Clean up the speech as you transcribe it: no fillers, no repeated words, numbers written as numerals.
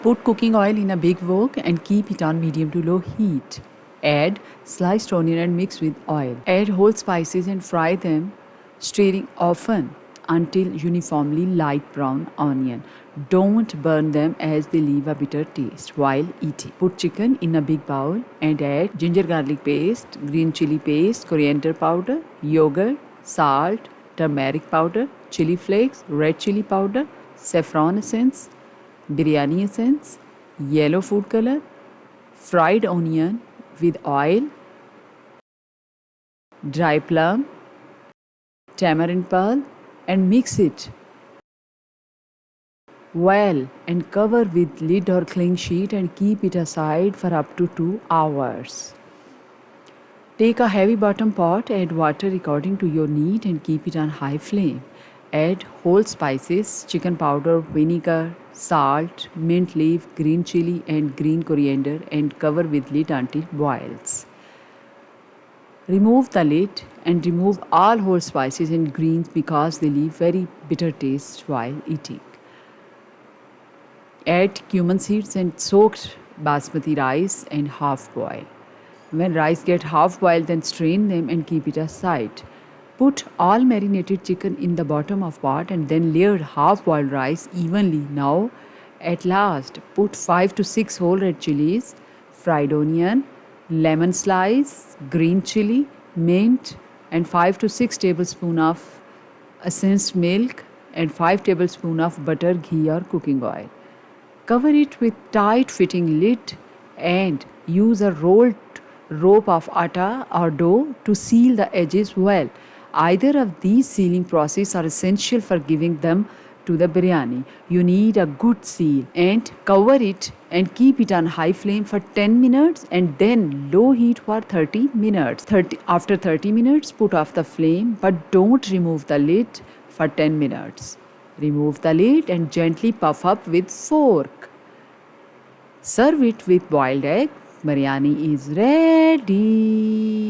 Put cooking oil in a big wok and keep it on medium to low heat. Add sliced onion and mix with oil. Add whole spices and fry them, stirring often until uniformly light brown onion. Don't burn them as they leave a bitter taste while eating. Put chicken in a big bowl and add ginger garlic paste, green chili paste, coriander powder, yogurt, salt, turmeric powder, chili flakes, red chili powder, saffron essence, biryani essence, yellow food color, fried onion with oil, dry plum, tamarind pearl, and mix it well and cover with lid or cling sheet and keep it aside for up to 2 hours. Take a heavy bottom pot, add water according to your need and keep it on high flame. Add whole spices, chicken powder, vinegar, salt, mint leaf, green chili and green coriander and cover with lid until it boils. Remove the lid and remove all whole spices and greens because they leave very bitter taste while eating. Add cumin seeds and soaked basmati rice and half boil. When rice get half boiled, then strain them and keep it aside. Put all marinated chicken in the bottom of pot and then layer half boiled rice evenly. Now, at last, put 5 to 6 whole red chilies, fried onion, lemon slice, green chili, mint, and 5 to 6 tablespoons of essence milk and 5 tablespoons of butter, ghee or cooking oil. Cover it with tight fitting lid and use a rolled rope of atta or dough to seal the edges well. Either of these sealing processes are essential for giving them to the biryani. You need a good seal and cover it and keep it on high flame for 10 minutes and then low heat for 30 minutes. After 30 minutes, put off the flame but don't remove the lid for 10 minutes. Remove the lid and gently puff up with fork. Serve it with boiled egg. Biryani is ready.